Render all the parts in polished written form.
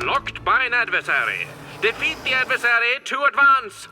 blocked by an adversary. Defeat the adversary to advance.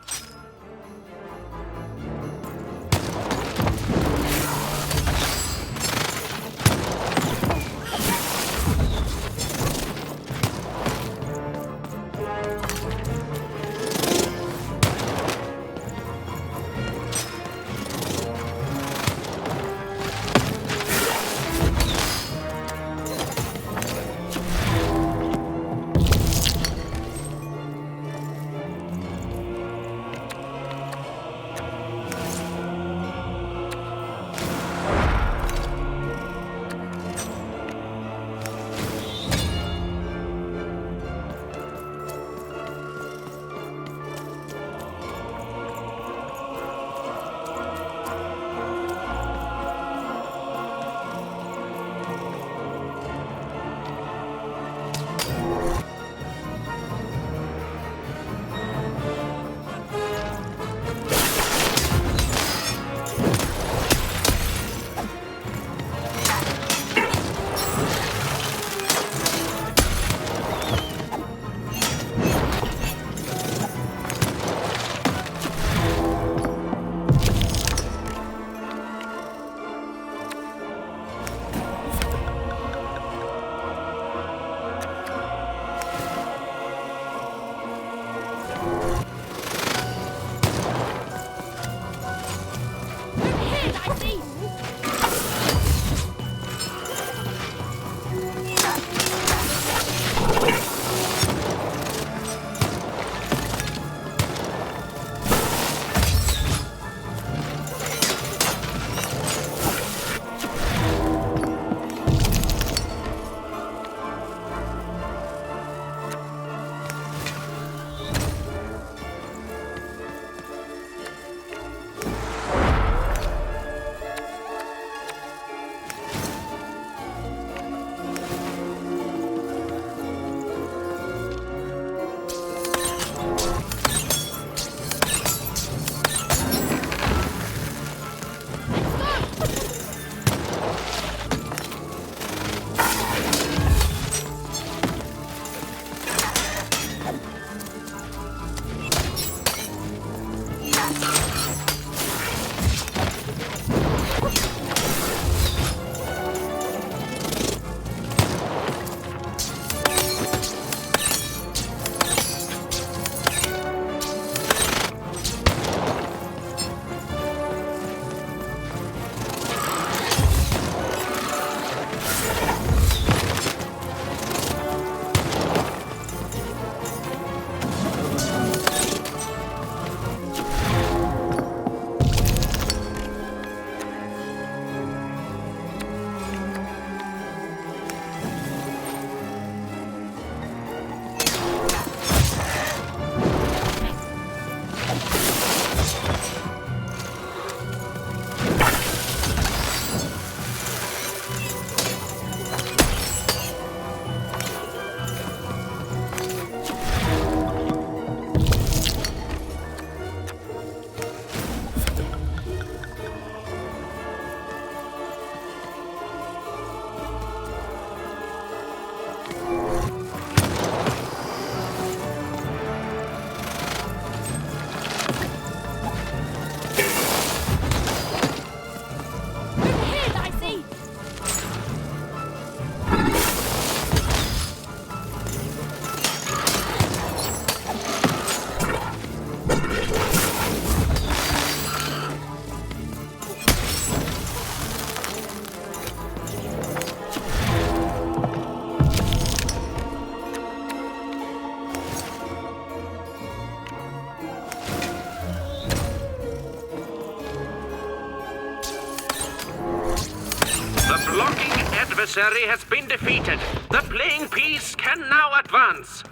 blocking adversary has been defeated. The playing piece can now advance.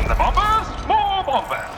Behind the bombers, more bombers.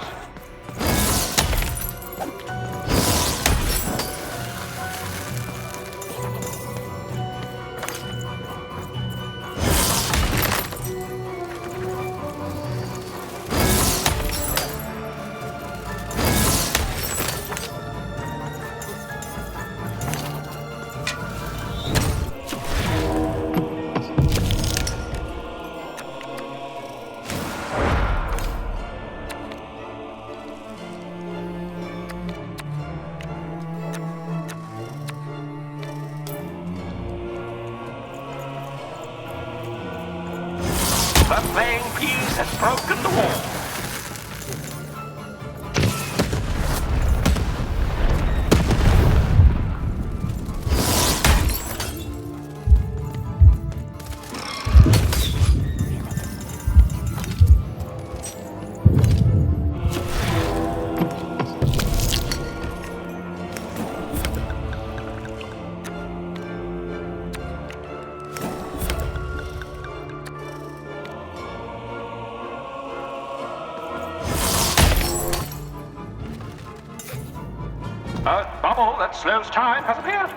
The playing piece has broken the wall. A bubble that slows time has appeared.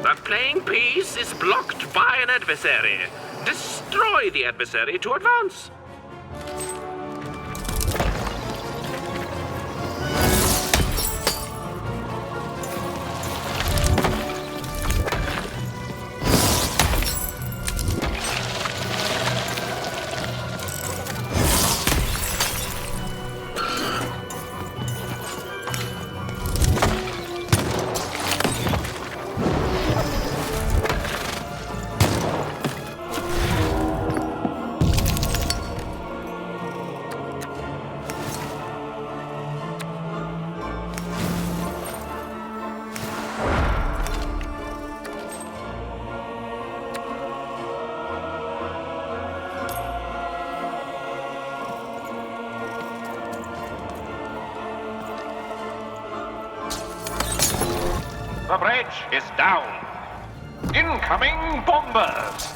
The playing piece is blocked by an adversary. Destroy the adversary to advance. The bridge is down. Incoming bombers.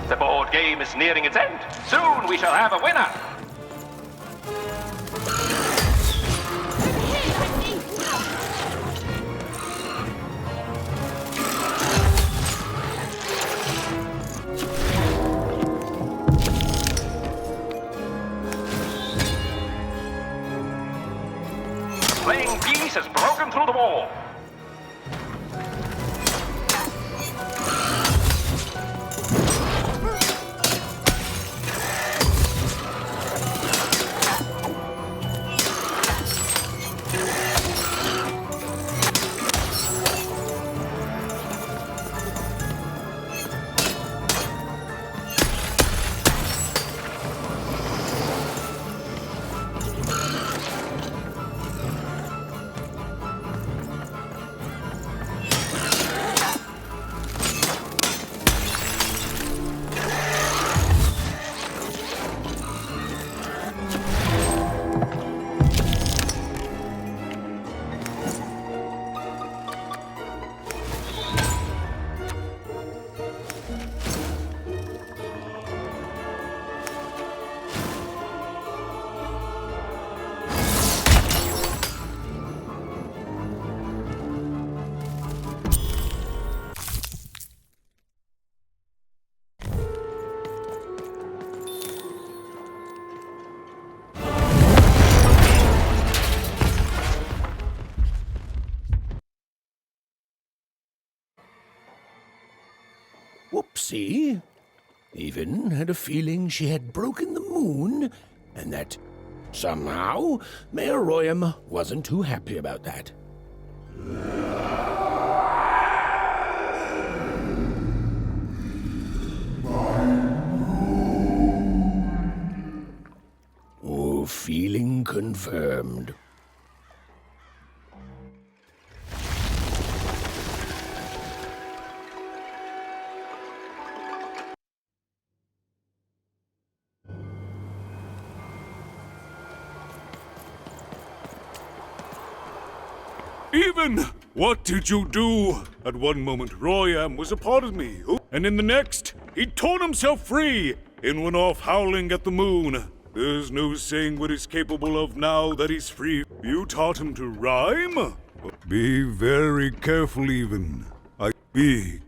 The board game is nearing its end. Soon we shall have a winner. Playing piece has broken through the wall. Whoopsie. Even had a feeling she had broken the moon, and that somehow Mayor Royam wasn't too happy about that. Oh, feeling confirmed. Even! What did you do? At one moment, Royam was a part of me, and in the next, he torn himself free and went off howling at the moon. There's no saying what he's capable of now that he's free. You taught him to rhyme? Be very careful, Even. Be.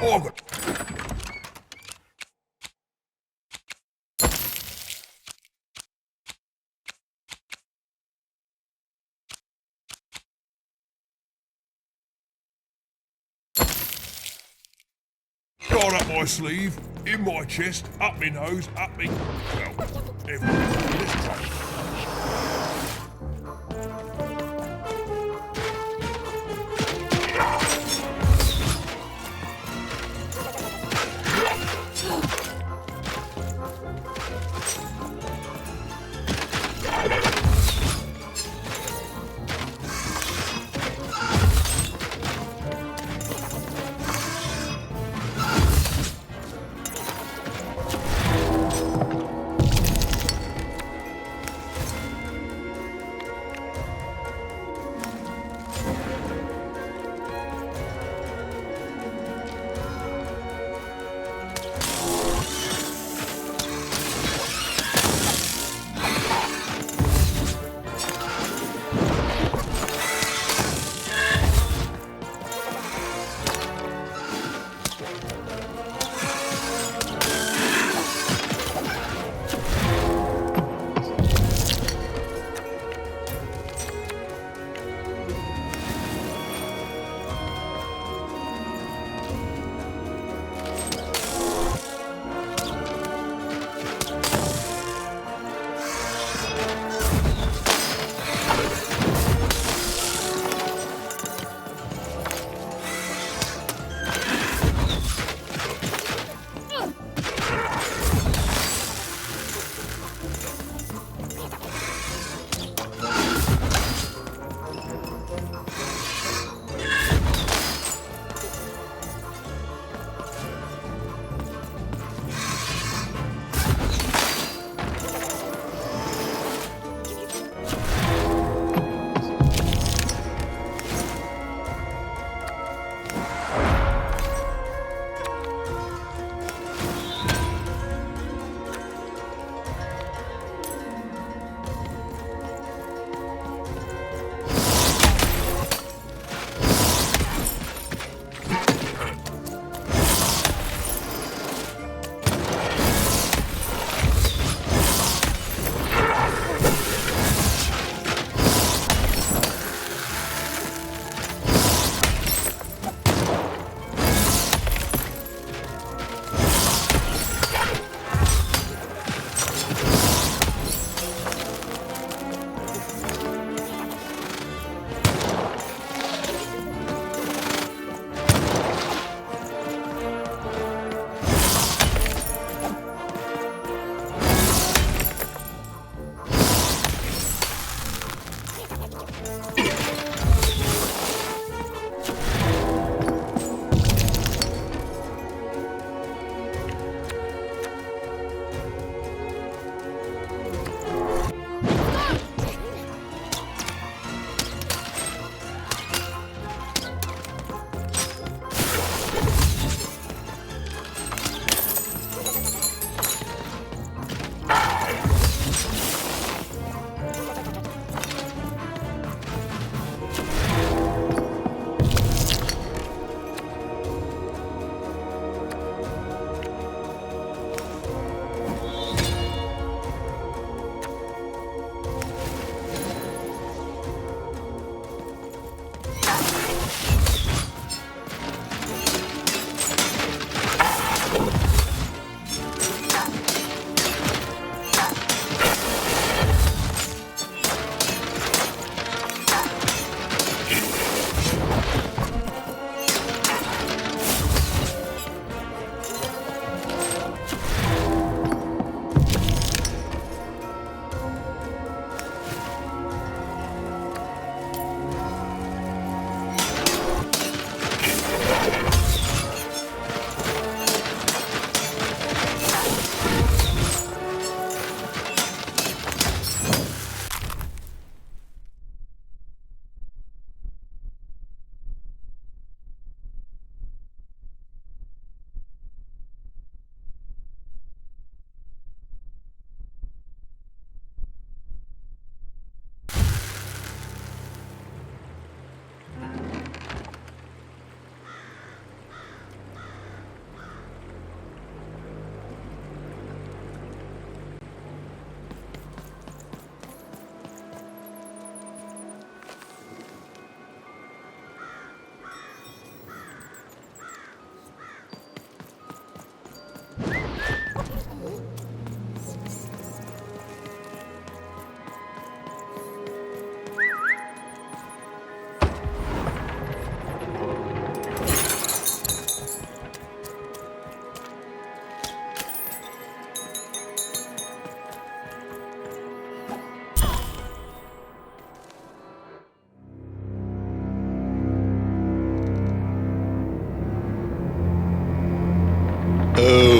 Oh, Got up my sleeve, in my chest, up my nose, up me. Well, everything. Let's try.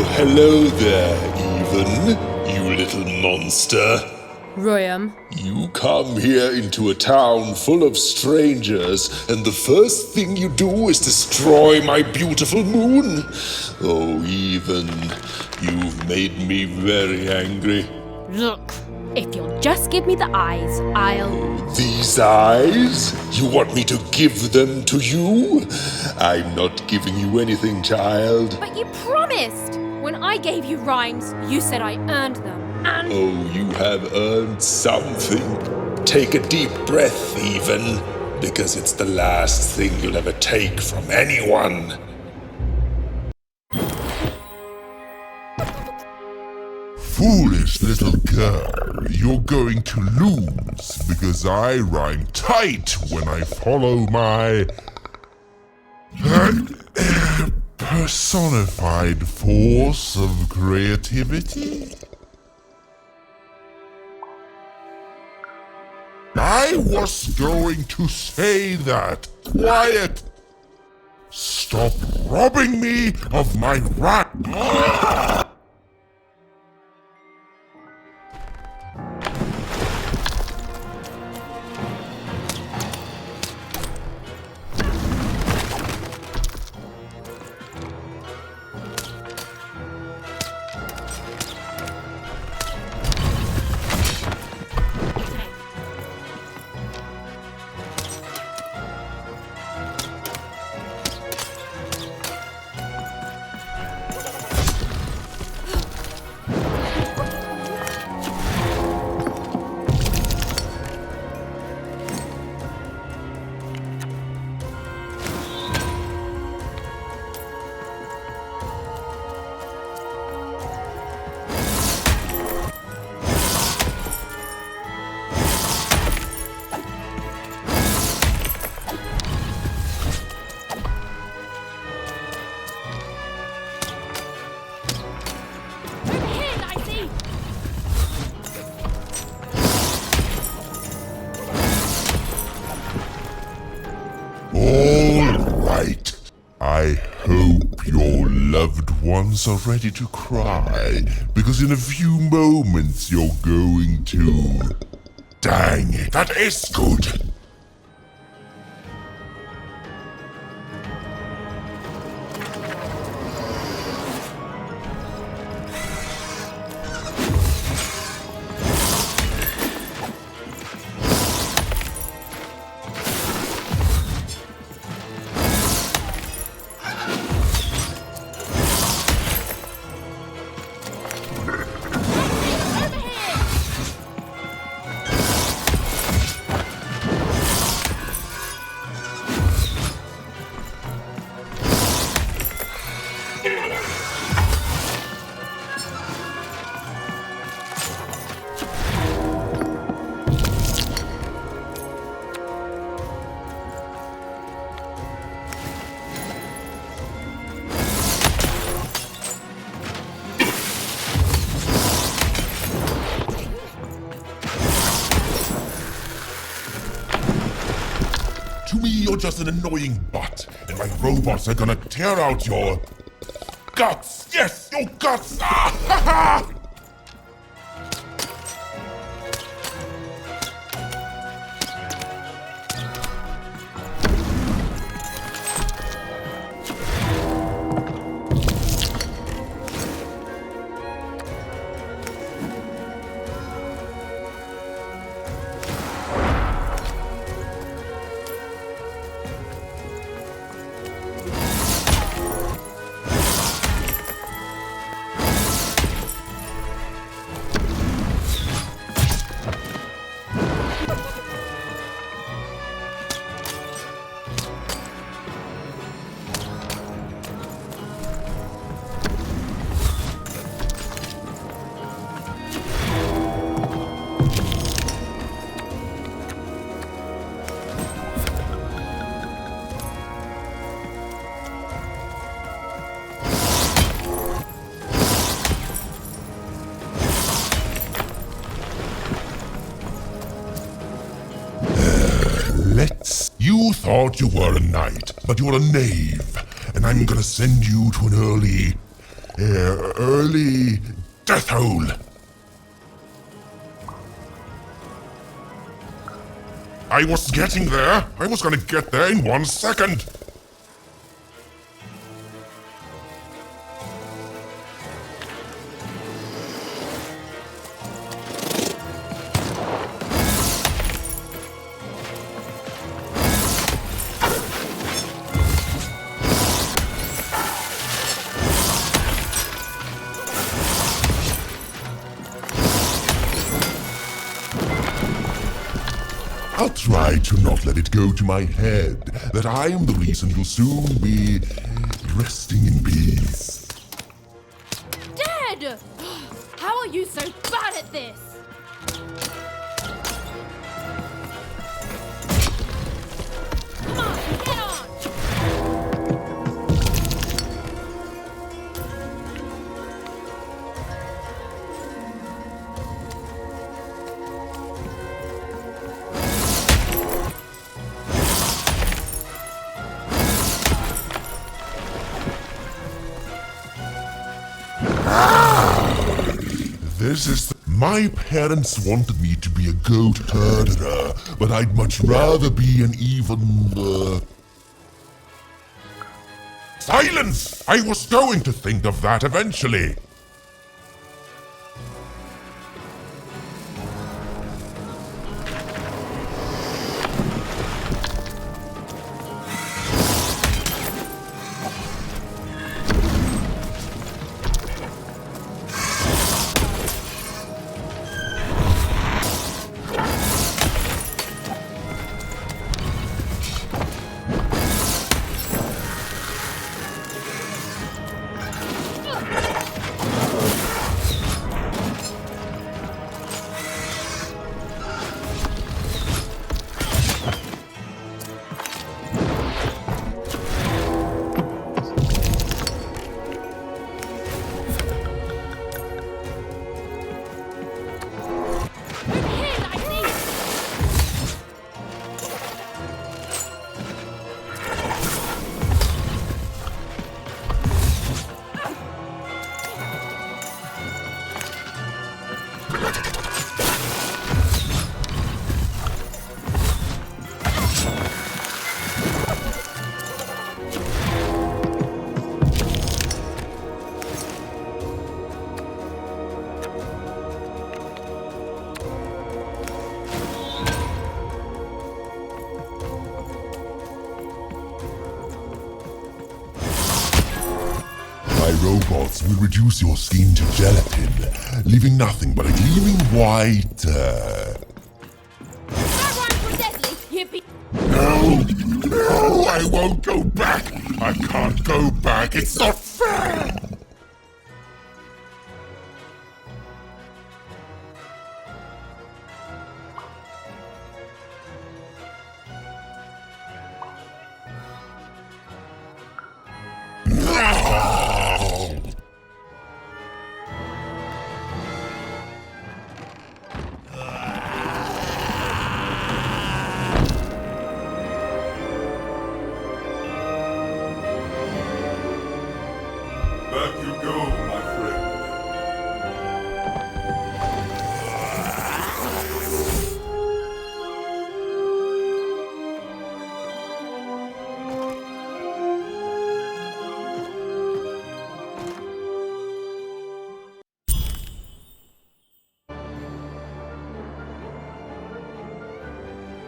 Oh, hello there, Even, you little monster. Royam. You come here into a town full of strangers, and the first thing you do is destroy my beautiful moon? Oh, Even, you've made me very angry. Look, if you'll just give me the eyes, I'll... These eyes? You want me to give them to you? I'm not giving you anything, child. But you promised! When I gave you rhymes, you said I earned them. And... Oh, you have earned something. Take a deep breath, Even, because it's the last thing you'll ever take from anyone. Foolish little girl, you're going to lose because I rhyme tight when I follow my personified force of creativity. I was going to say that. Quiet! Stop robbing me of my rat. I hope your loved ones are ready to cry, because in a few moments you're going to... Dang it, that is good! To me, you're just an annoying butt, and my robots are gonna tear out your... guts! Yes, your guts! Ah, ha, ha! You thought you were a knight, but you're a knave, and I'm gonna send you to an early early death hole. I was getting there. I was gonna get there in 1 second. I'll try to not let it go to my head that I am the reason you'll soon be resting in peace. Dad! How are you so bad at this? Come on, get on! This is... My parents wanted me to be a goat herder, but I'd much rather be an even... Silence! I was going to think of that eventually. Robots will reduce your skin to gelatin, leaving nothing but a gleaming white, That rhymes were deadly, yippee! No, I won't go back! I can't go back, it's not fair! Back you go, my friend.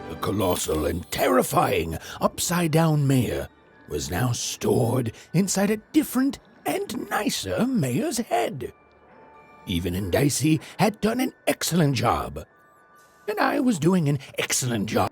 The colossal and terrifying upside-down mayor was now stored inside a different and nicer mayor's head. Even and Dicey had done an excellent job. And I was doing an excellent job.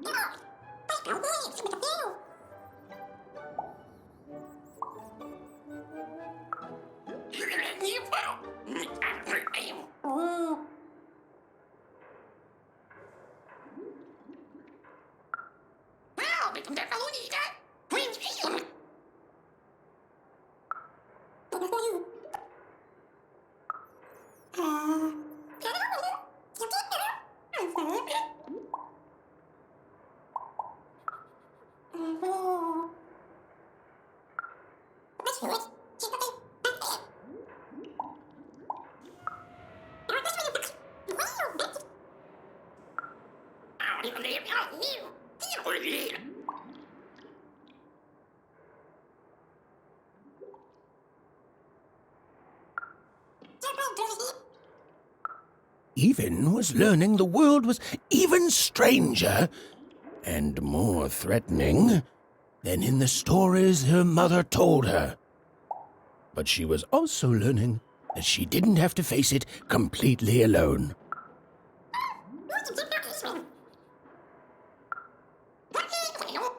Even was learning the world was even stranger and more threatening than in the stories her mother told her. But she was also learning that she didn't have to face it completely alone.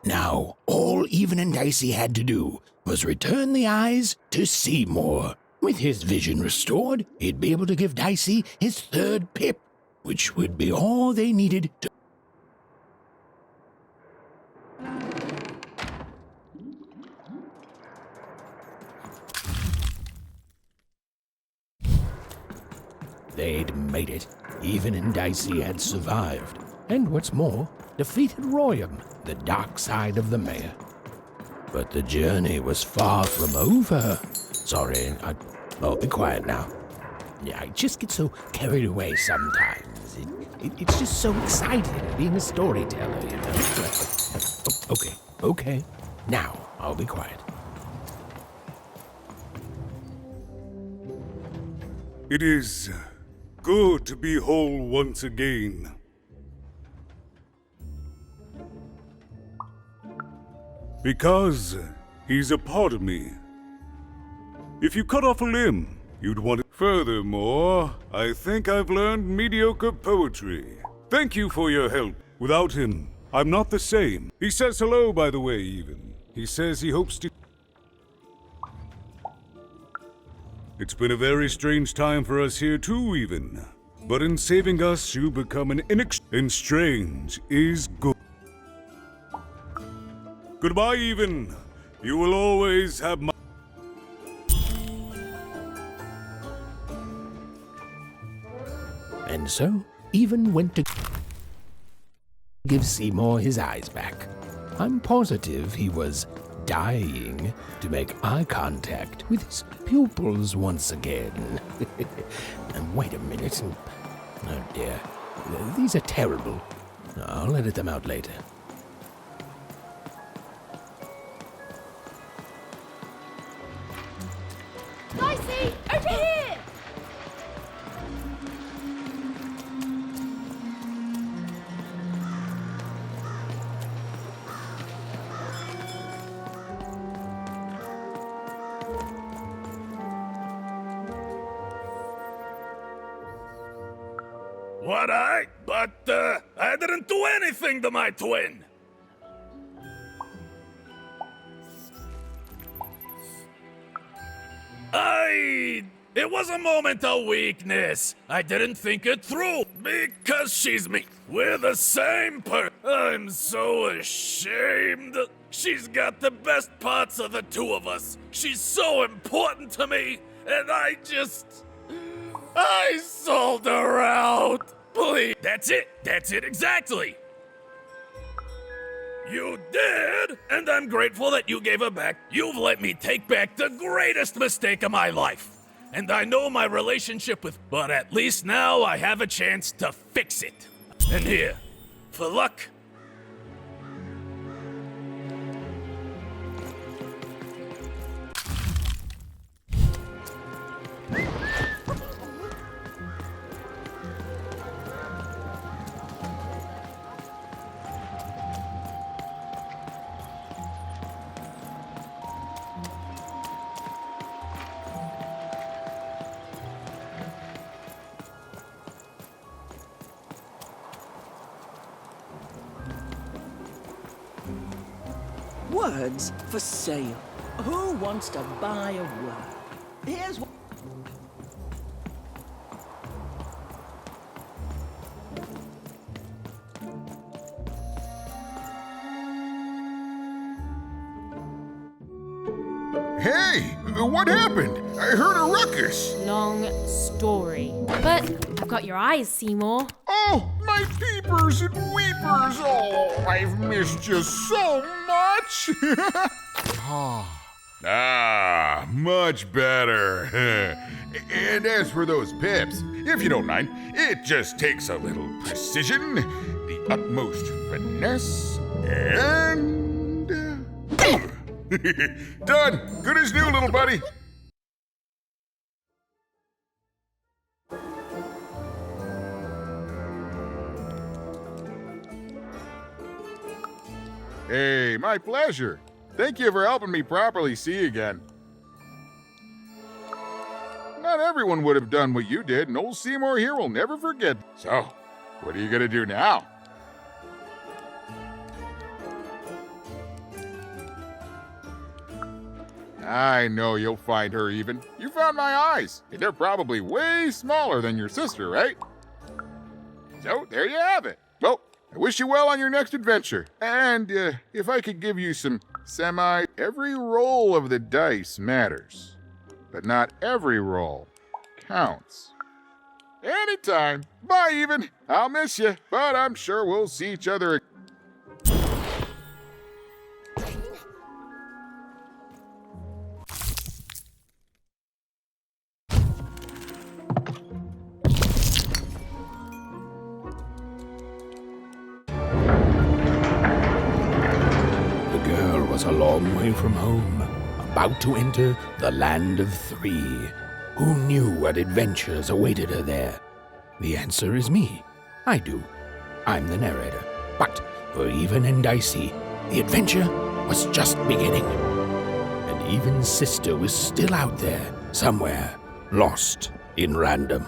Now, all Even and Dicey had to do was return the eyes to Seymour. With his vision restored, he'd be able to give Dicey his third pip, which would be all they needed to... They'd made it. Even and Dicey had survived. And what's more, defeated Royam, the dark side of the mayor. But the journey was far from over. Sorry, oh, be quiet now. Yeah, I just get so carried away sometimes. It's just so exciting being a storyteller, you know? Okay. Now, I'll be quiet. It is good to be whole once again. Because he's a part of me. If you cut off a limb, you'd want it. Furthermore, I think I've learned mediocre poetry. Thank you for your help. Without him, I'm not the same. He says hello, by the way, Even. He says he hopes to... It's been a very strange time for us here too, Even. But in saving us, you become an and strange is good. Goodbye, Even. You will always have my... And so, Even went to give Seymour his eyes back. I'm positive he was dying to make eye contact with his pupils once again. And wait a minute. Oh dear. These are terrible. I'll edit them out later. Dicey, over here! But I didn't do anything to my twin. It was a moment of weakness. I didn't think it through because she's me. We're the same person. I'm so ashamed. She's got the best parts of the two of us. She's so important to me, and I sold her out. Please. That's it exactly. You did, and I'm grateful that you gave her back. You've let me take back the greatest mistake of my life. And I know my relationship with, but at least now I have a chance to fix it. And here, for luck. Words for sale. Who wants to buy a word? Here's what... Hey, what happened? I heard a ruckus. Long story. But I've got your eyes, Seymour. Oh, my peepers and weepers. Oh, I've missed you so much. Much better. And as for those pips, if you don't mind, it just takes a little precision. utmost finesse, and... Done! Good as new, little buddy! Hey, my pleasure. Thank you for helping me properly see again. Not everyone would have done what you did, and old Seymour here will never forget. So, what are you gonna do now? I know you'll find her even. You found my eyes, and they're probably way smaller than your sister, right? So, there you have it. Well, I wish you well on your next adventure. And if I could give you some every roll of the dice matters. But not every roll counts. Anytime. Bye, even. I'll miss you, but I'm sure we'll see each other. The girl was a long way from home, about to enter the land of three. Who knew what adventures awaited her there? The answer is me. I do. I'm the narrator. But for Even and Dicey, the adventure was just beginning. And Even's sister was still out there, somewhere, lost in random.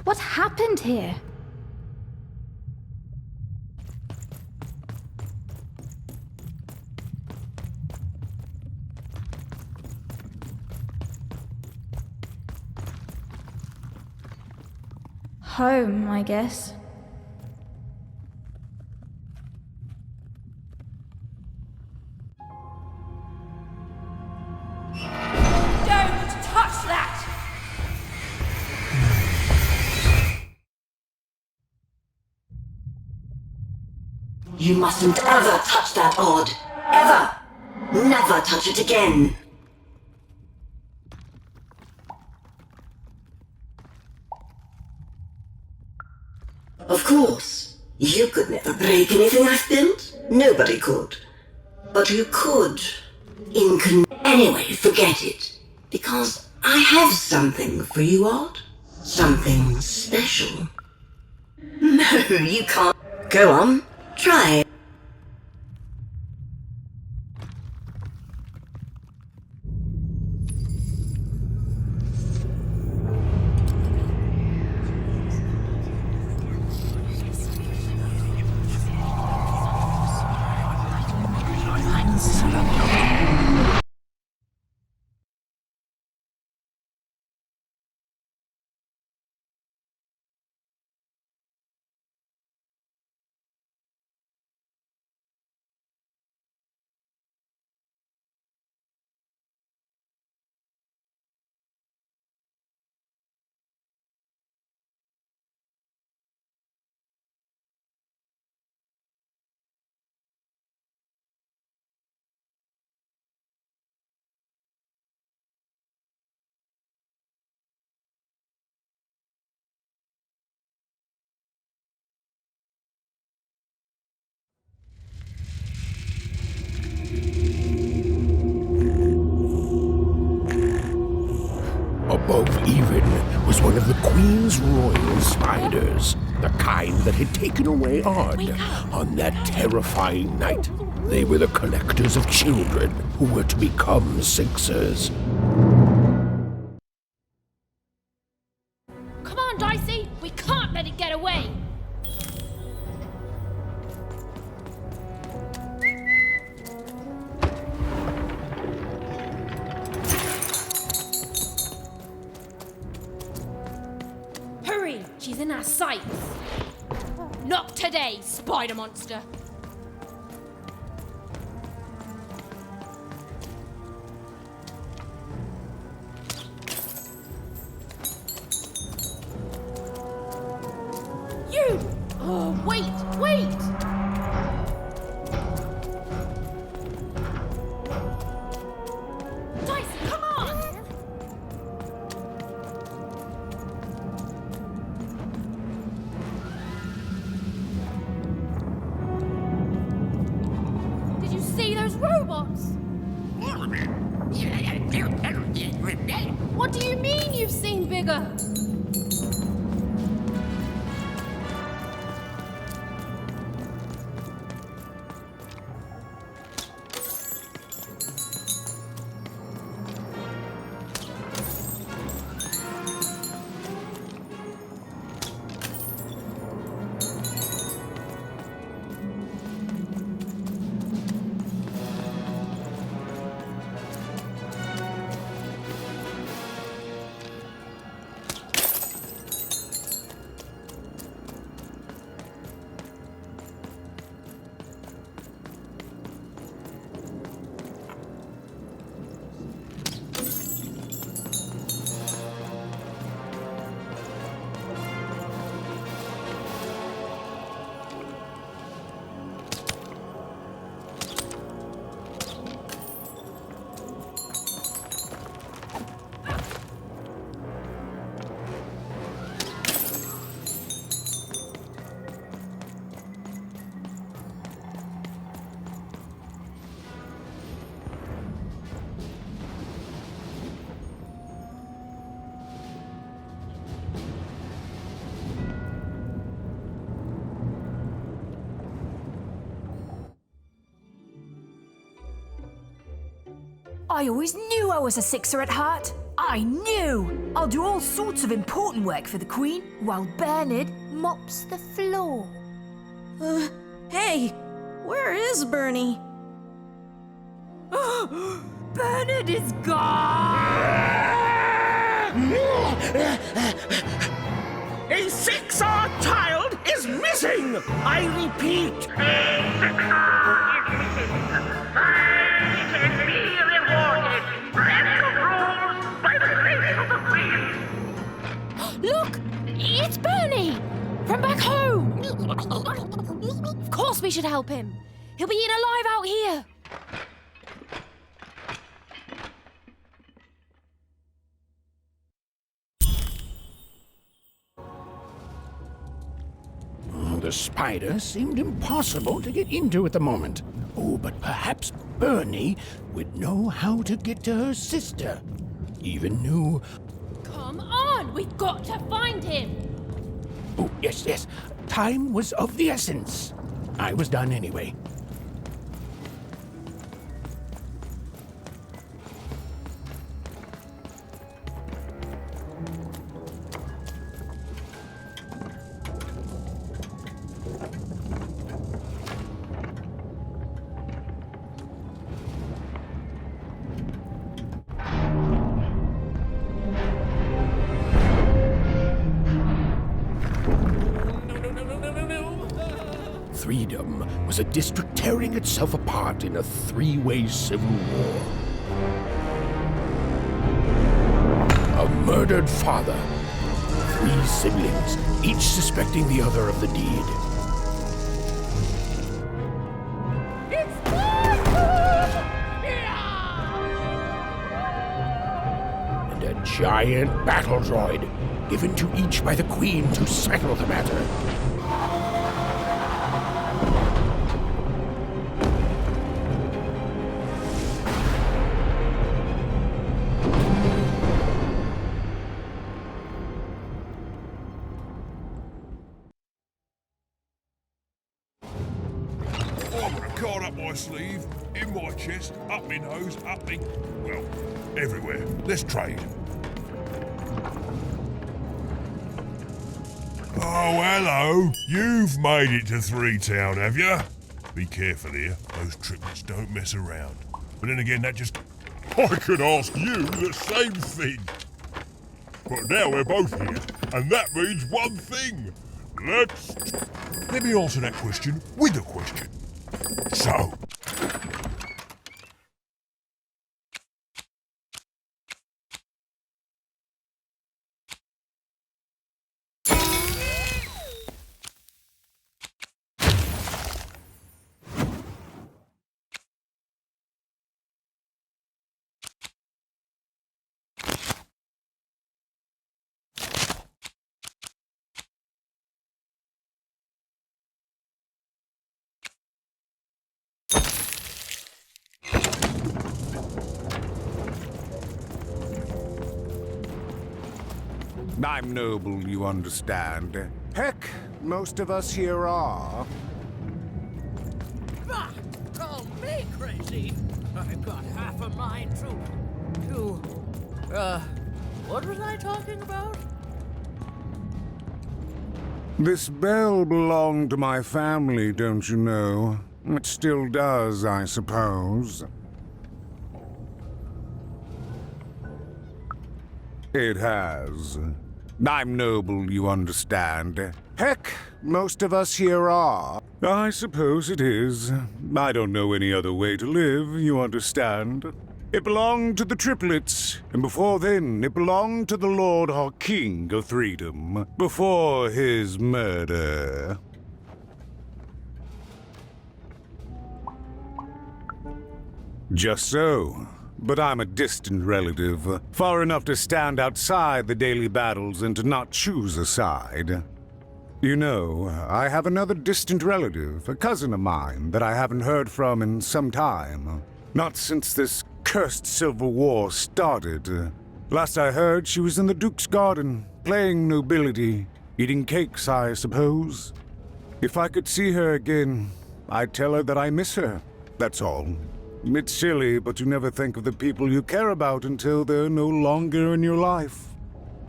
What happened here? Home, I guess. Don't touch that! You mustn't ever touch that odd. Ever! Never touch it again! Of course, you could never break anything I've built. Nobody could. But you could. Anyway, forget it. Because I have something for you, Odd. Something special. No, you can't. Go on. Try it. above even was one of the Queen's royal spiders, the kind that had taken away Odd on that terrifying night. They were the collectors of children who were to become Sixers. Come on, Dicey! We can't let it get away! Hurry! She's in our sights! Not today, spider monster! You! Oh, wait! Dicey, come on! Did you see those robots? What do you mean you've seen bigger? I always knew I was a Sixer at heart. I knew! I'll do all sorts of important work for the Queen while Bernard mops the floor. Hey, where is Bernie? Bernard is gone! A Sixer child is missing! I repeat, a Sixer is missing. I can be rewarded. Breaking of rules by the grace of the Queen. Look! It's Bernie! From back home! Of course we should help him. He'll be eaten alive out here. The spider seemed impossible to get into at the moment. Oh, but perhaps Bernie would know how to get to her sister. Even knew... Come on! We've got to find him! Oh, yes. Time was of the essence. I was done anyway. Freedom was a district tearing itself apart in a three-way civil war. A murdered father, 3 siblings, each suspecting the other of the deed. And a giant battle droid, given to each by the Queen to settle the matter. sleeve, in my chest, up my nose, up me... well, everywhere. Let's trade. Oh, hello. You've made it to Three Town, have you? Be careful here. Those triplets don't mess around. But then again, that just... I could ask you the same thing. But now we're both here, and that means one thing. Let me answer that question with a question. So... I'm noble, you understand. Heck, most of us here are. Bah! Call me crazy! I've got half a mind what was I talking about? This bell belonged to my family, don't you know? It still does, I suppose. It has. I'm noble, you understand. Heck, most of us here are. I suppose it is. I don't know any other way to live, you understand. It belonged to the triplets, and before then it belonged to the Lord or King of Freedom, before his murder. Just so. But I'm a distant relative, far enough to stand outside the daily battles and to not choose a side. You know, I have another distant relative, a cousin of mine, that I haven't heard from in some time. Not since this cursed Civil War started. Last I heard, she was in the Duke's garden, playing nobility, eating cakes, I suppose. If I could see her again, I'd tell her that I miss her, that's all. It's silly, but you never think of the people you care about until they're no longer in your life.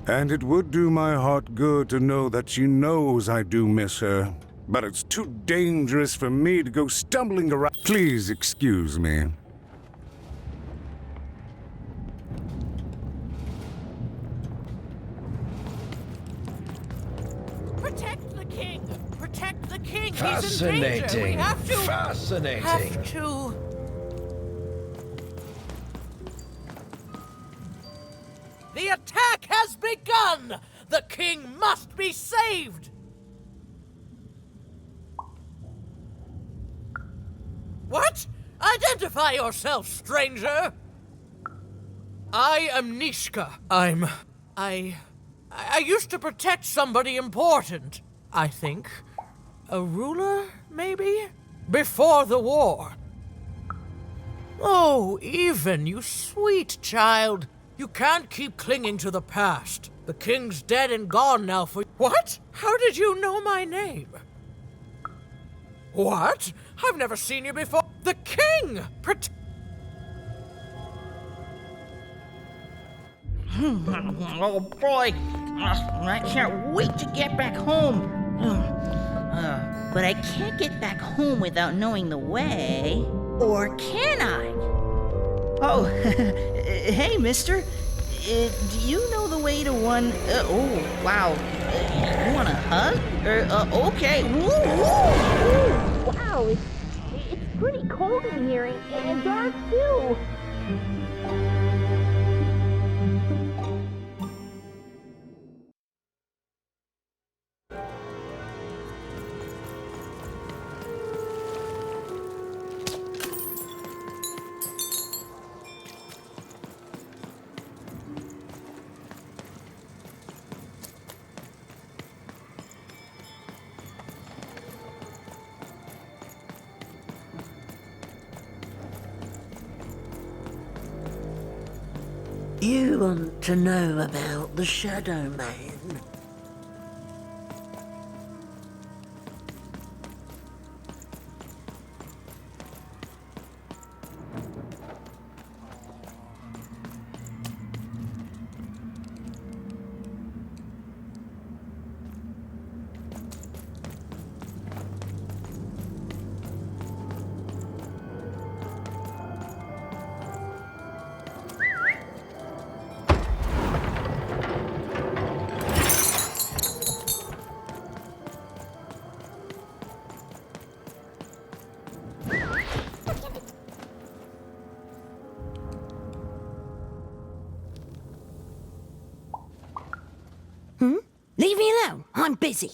And it would do my heart good to know that she knows I do miss her. But it's too dangerous for me to go stumbling around. Please excuse me. Protect the king! Protect the king! Fascinating. He's in danger! We have to... Fascinating. Have to... The attack has begun! The king must be saved! What? Identify yourself, stranger! I am Nishka. I used to protect somebody important, I think. A ruler, maybe? Before the war. Oh, Even, you sweet child. You can't keep clinging to the past. The king's dead and gone now for... What? How did you know my name? What? I've never seen you before. The king! Oh boy, I can't wait to get back home. But I can't get back home without knowing the way. Or can I? Oh, hey, mister. Do you know the way to one... oh, wow. You want a hug? Okay. Woo, woo, woo. Wow, it's pretty cold in here and dark too. You want to know about the Shadow Man? Leave me alone. I'm busy.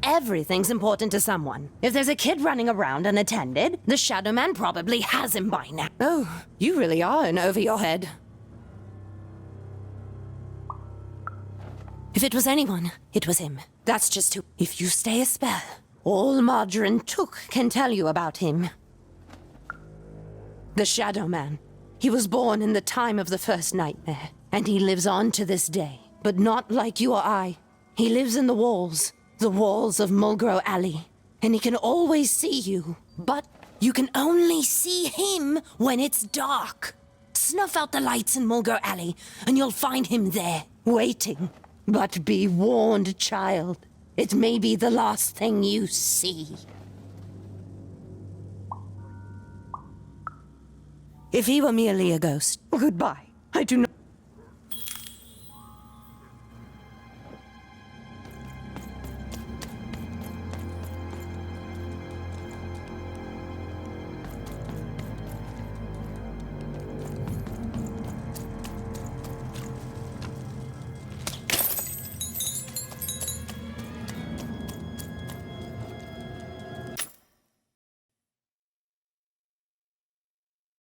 Everything's important to someone. If there's a kid running around unattended, the Shadow Man probably has him by now. Oh, you really are in over your head. If it was anyone, it was him. That's just who. If you stay a spell, all Margarine Took can tell you about him. The Shadow Man. He was born in the time of the first nightmare, and he lives on to this day. But not like you or I. He lives in the walls of Mulgrew Alley, and he can always see you, but you can only see him when it's dark. Snuff out the lights in Mulgrew Alley, and you'll find him there, waiting. But be warned, child. It may be the last thing you see. If he were merely a ghost, goodbye. I do not...